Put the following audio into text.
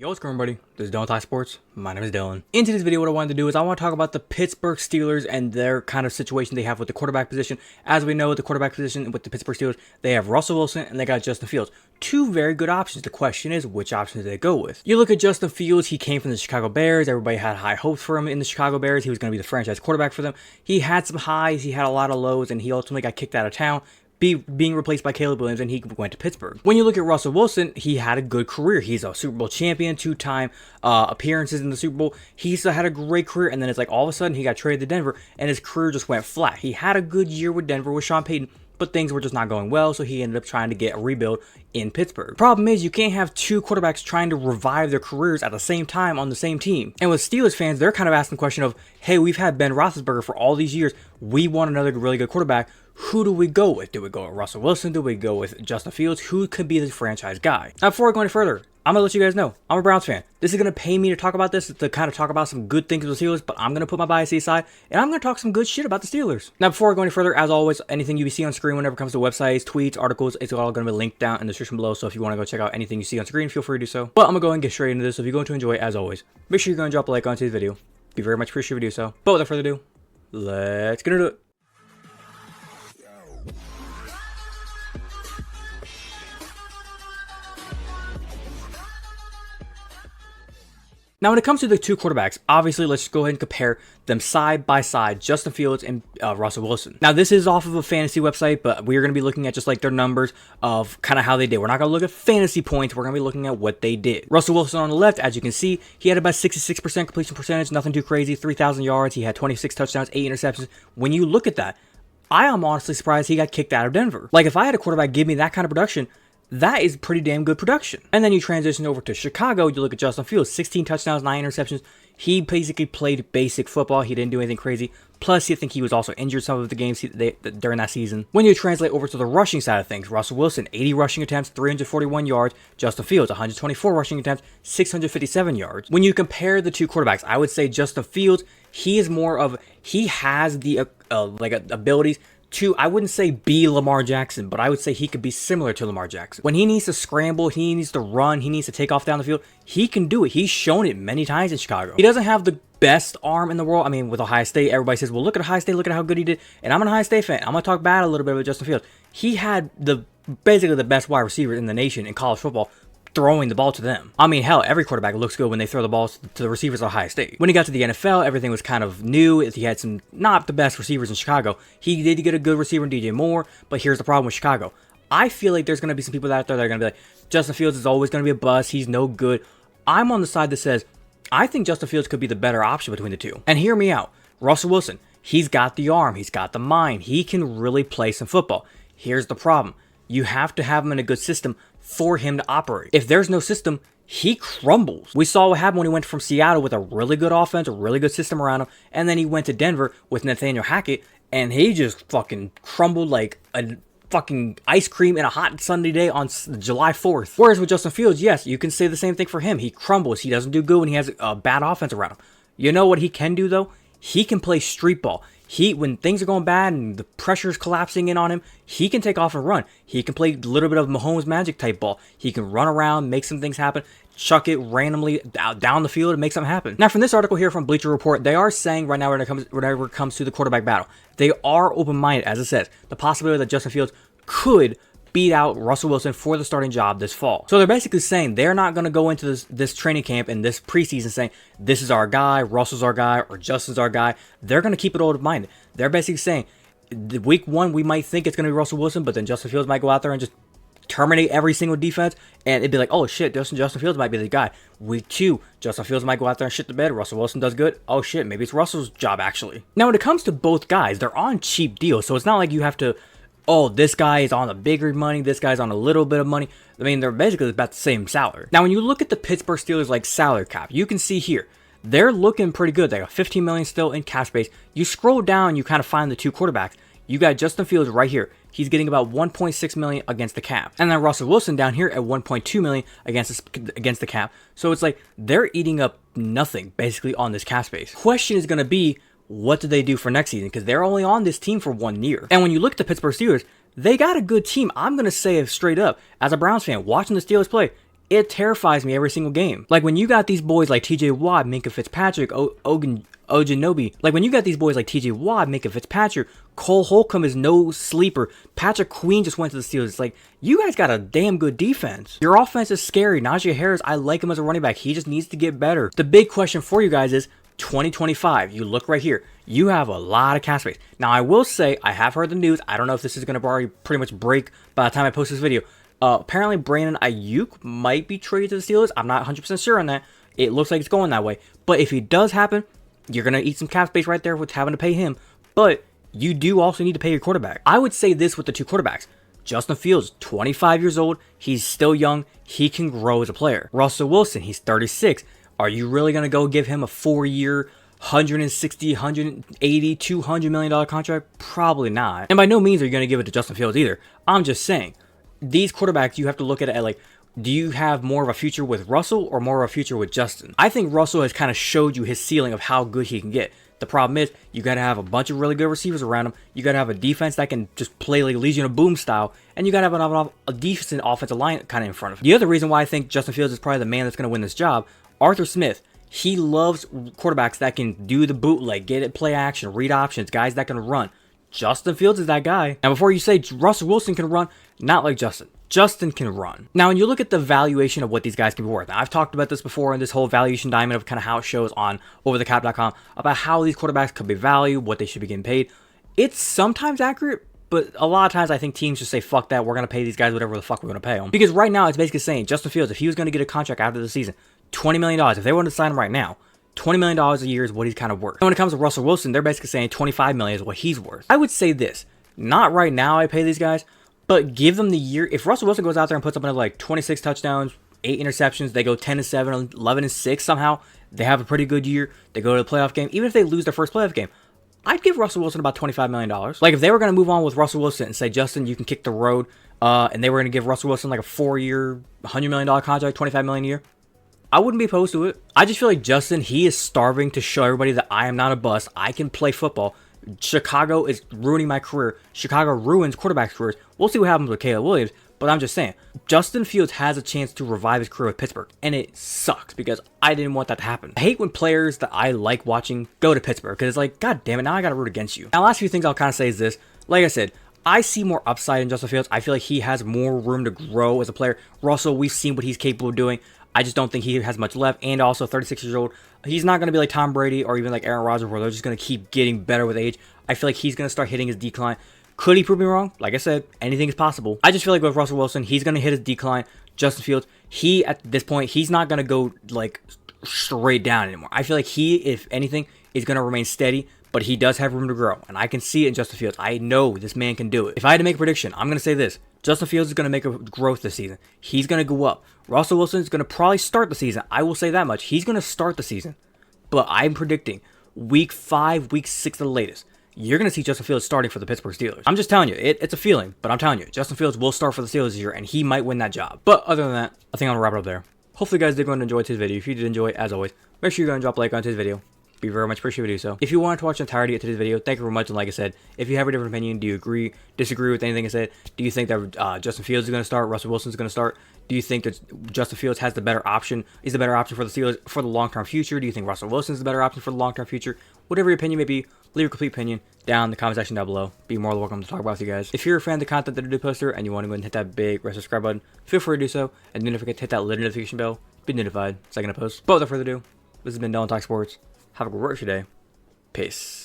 Yo, what's going on, everybody? This is Dylan Ty Sports. My name is Dylan. In today's video, what I wanted to do is I want to talk about the Pittsburgh Steelers and their kind of situation they have with the quarterback position. As we know, the quarterback position with the Pittsburgh Steelers, they have Russell Wilson and they got Justin Fields. Two very good options. The question is, which option do they go with? You look at Justin Fields, he came from the Chicago Bears. Everybody had high hopes for him in the Chicago Bears. He was going to be the franchise quarterback for them. He had some highs, he had a lot of lows, and he ultimately got kicked out of town, being replaced by Caleb Williams, and he went to Pittsburgh. When you look at Russell Wilson, he had a good career. He's a Super Bowl champion, two-time appearances in the Super Bowl. He's had a great career, and then it's like all of a sudden he got traded to Denver, and his career just went flat. He had a good year with Denver with Sean Payton, but things were just not going well, so he ended up trying to get a rebuild in Pittsburgh. Problem is, you can't have two quarterbacks trying to revive their careers at the same time on the same team. And with Steelers fans, they're kind of asking the question of, hey, we've had Ben Roethlisberger for all these years. We want another really good quarterback. Who do we go with? Do we go with Russell Wilson? Do we go with Justin Fields? Who could be the franchise guy? Now, before I go any further, I'm going to let you guys know, I'm a Browns fan. This is going to pay me to talk about this, to kind of talk about some good things with the Steelers, but I'm going to put my biases aside, and I'm going to talk some good shit about the Steelers. Now, before I go any further, as always, anything you see on screen whenever it comes to websites, tweets, articles, it's all going to be linked down in the description below, so if you want to go check out anything you see on screen, feel free to do so. But I'm going to go ahead and get straight into this, so if you're going to enjoy it, as always, make sure you're going to drop a like on today's video. Be very much appreciated if you do so. But without further ado, let's get into it. Now, when it comes to the two quarterbacks, obviously, let's go ahead and compare them side by side, Justin Fields and Russell Wilson. Now, this is off of a fantasy website, but we're going to be looking at just like their numbers of kind of how they did. We're not going to look at fantasy points. We're going to be looking at what they did. Russell Wilson on the left, as you can see, he had about 66% completion percentage, nothing too crazy, 3,000 yards. He had 26 touchdowns, 8 interceptions. When you look at that, I am honestly surprised he got kicked out of Denver. Like, if I had a quarterback give me that kind of production, that is pretty damn good production. And then you transition over to Chicago, you look at Justin Fields, 16 touchdowns, 9 interceptions. He basically played basic football. He didn't do anything crazy. Plus, I think he was also injured some of the games during that season. When you translate over to the rushing side of things, Russell Wilson, 80 rushing attempts, 341 yards. Justin Fields, 124 rushing attempts, 657 yards. When you compare the two quarterbacks, I would say Justin Fields, he has the abilities to, I wouldn't say be Lamar Jackson, but I would say he could be similar to Lamar Jackson. When he needs to scramble, he needs to run, he needs to take off down the field, he can do it. He's shown it many times in Chicago. He doesn't have the best arm in the world. I mean, with Ohio State, everybody says, well, look at Ohio State, look at how good he did. And I'm an Ohio State fan. I'm going to talk bad a little bit about Justin Fields. He had basically the best wide receiver in the nation in college football, throwing the ball to them. I mean, hell, every quarterback looks good when they throw the balls to the receivers at Ohio State. When he got to the NFL, everything was kind of new. He had some not the best receivers in Chicago. He did get a good receiver in DJ Moore, but here's the problem with Chicago. I feel like there's going to be some people out there that are going to be like, Justin Fields is always going to be a bust. He's no good. I'm on the side that says, I think Justin Fields could be the better option between the two. And hear me out. Russell Wilson, he's got the arm. He's got the mind. He can really play some football. Here's the problem. You have to have him in a good system for him to operate. If there's no system, he crumbles. We saw what happened when he went from Seattle with a really good offense, a really good system around him, and then he went to Denver with Nathaniel Hackett, and he just fucking crumbled like a fucking ice cream in a hot Sunday day on July 4th. Whereas with Justin Fields, yes, you can say the same thing for him. He crumbles. He doesn't do good when he has a bad offense around him. You know what he can do, though? He can play street ball. When things are going bad and the pressure's collapsing in on him, he can take off and run. He can play a little bit of Mahomes magic type ball. He can run around, make some things happen, chuck it randomly down the field and make something happen. Now, from this article here from Bleacher Report, they are saying right now whenever it comes to the quarterback battle, they are open-minded, as it says. The possibility that Justin Fields could beat out Russell Wilson for the starting job this fall. So they're basically saying they're not going to go into this training camp and this preseason saying, this is our guy, Russell's our guy, or Justin's our guy. They're going to keep it open-minded. They're basically saying, week one, we might think it's going to be Russell Wilson, but then Justin Fields might go out there and just terminate every single defense, and it'd be like, oh shit, Justin Fields might be the guy. Week two, Justin Fields might go out there and shit the bed. Russell Wilson does good. Oh shit, maybe it's Russell's job actually. Now, when it comes to both guys, they're on cheap deals, so it's not like you have to, oh, this guy is on the bigger money, this guy's on a little bit of money. I mean, they're basically about the same salary. Now, when you look at the Pittsburgh Steelers like salary cap, you can see here, they're looking pretty good. They got $15 million still in cap space. You scroll down, you kind of find the two quarterbacks. You got Justin Fields right here. He's getting about $1.6 million against the cap. And then Russell Wilson down here at $1.2 million against the cap. So it's like they're eating up nothing basically on this cap space. Question is going to be, what do they do for next season? Because they're only on this team for 1 year. And when you look at the Pittsburgh Steelers, they got a good team. I'm going to say it straight up. As a Browns fan, watching the Steelers play, it terrifies me every single game. Like when you got these boys like TJ Watt, Minka Fitzpatrick, Ojanobi. Like when you got these boys like TJ Watt, Minka Fitzpatrick, Cole Holcomb is no sleeper. Patrick Queen just went to the Steelers. It's like, you guys got a damn good defense. Your offense is scary. Najee Harris, I like him as a running back. He just needs to get better. The big question for you guys is 2025. You look right here. You have a lot of cap space. Now, I will say, I have heard the news. I don't know if this is going to already pretty much break by the time I post this video. Apparently, Brandon Ayuk might be traded to the Steelers. I'm not 100% sure on that. It looks like it's going that way. But if it does happen, you're going to eat some cap space right there with having to pay him. But you do also need to pay your quarterback. I would say this with the two quarterbacks. Justin Fields, 25 years old. He's still young. He can grow as a player. Russell Wilson, he's 36. Are you really going to go give him a 4-year, $160, $180, $200 million contract? Probably not. And by no means are you going to give it to Justin Fields either. I'm just saying, these quarterbacks, you have to look at it like, do you have more of a future with Russell or more of a future with Justin? I think Russell has kind of showed you his ceiling of how good he can get. The problem is, you got to have a bunch of really good receivers around him. You got to have a defense that can just play like Legion of Boom style. And you got to have a decent offensive line kind of in front of him. The other reason why I think Justin Fields is probably the man that's going to win this job, Arthur Smith, he loves quarterbacks that can do the bootleg, get it, play action, read options, guys that can run. Justin Fields is that guy. Now, before you say Russell Wilson can run, not like Justin. Justin can run. Now, when you look at the valuation of what these guys can be worth, now, I've talked about this before in this whole valuation diamond of kind of how it shows on overthecap.com about how these quarterbacks could be valued, what they should be getting paid. It's sometimes accurate, but a lot of times I think teams just say, fuck that, we're going to pay these guys whatever the fuck we're going to pay them. Because right now, it's basically saying Justin Fields, if he was going to get a contract after the season, $20 million. If they wanted to sign him right now, $20 million a year is what he's kind of worth. And when it comes to Russell Wilson, they're basically saying $25 million is what he's worth. I would say this, not right now I pay these guys, but give them the year. If Russell Wilson goes out there and puts up another like 26 touchdowns, 8 interceptions, they go 10-7, 11-6 somehow, they have a pretty good year, they go to the playoff game, even if they lose their first playoff game, I'd give Russell Wilson about $25 million. Like if they were going to move on with Russell Wilson and say, Justin, you can kick the road, and they were going to give Russell Wilson like a 4-year, $100 million contract, $25 million a year, I wouldn't be opposed to it. I just feel like Justin, he is starving to show everybody that I am not a bust. I can play football. Chicago is ruining my career. Chicago ruins quarterback careers. We'll see what happens with Caleb Williams, but I'm just saying, Justin Fields has a chance to revive his career with Pittsburgh, and it sucks because I didn't want that to happen. I hate when players that I like watching go to Pittsburgh because it's like, God damn it, now I got to root against you. Now, last few things I'll kind of say is this. Like I said, I see more upside in Justin Fields. I feel like he has more room to grow as a player. Russell, we've seen what he's capable of doing. I just don't think he has much left, and also 36 years old. He's not going to be like Tom Brady or even like Aaron Rodgers where they're just going to keep getting better with age. I feel like he's going to start hitting his decline. Could he prove me wrong? Like I said, anything is possible. I just feel like with Russell Wilson, he's going to hit his decline. Justin Fields, he, at this point, he's not going to go like straight down anymore. I feel like he, if anything, is going to remain steady, but he does have room to grow, and I can see it in Justin Fields. I know this man can do it. If I had to make a prediction, I'm going to say this. Justin Fields is going to make a growth this season. He's going to go up. Russell Wilson is going to probably start the season. I will say that much. He's going to start the season. But I'm predicting week 5, week 6 at the latest, you're going to see Justin Fields starting for the Pittsburgh Steelers. I'm just telling you, it's a feeling, but I'm telling you, Justin Fields will start for the Steelers this year, and he might win that job. But other than that, I think I'm going to wrap it up there. Hopefully you guys did go and enjoy today's video. If you did enjoy, as always, make sure you go and drop a like on today's video. Be very much appreciated to do so. If you wanted to watch the entirety of today's video, thank you very much. And like I said, if you have a different opinion, do you agree, disagree with anything I said? Do you think that Justin Fields is going to start, Russell Wilson is going to start? Do you think that Justin Fields has the better option, is the better option for the Steelers for the long-term future? Do you think Russell Wilson is the better option for the long-term future? Whatever your opinion may be, leave your complete opinion down in the comment section down below. Be more than welcome to talk about with you guys. If you're a fan of the content that I do poster and you want to go and hit that big red subscribe button, feel free to do so. And then don't forget to hit that little notification bell. Be notified second I post. But without further ado, this has been Dylan Talk Sports. Have a great rest of your day. Peace.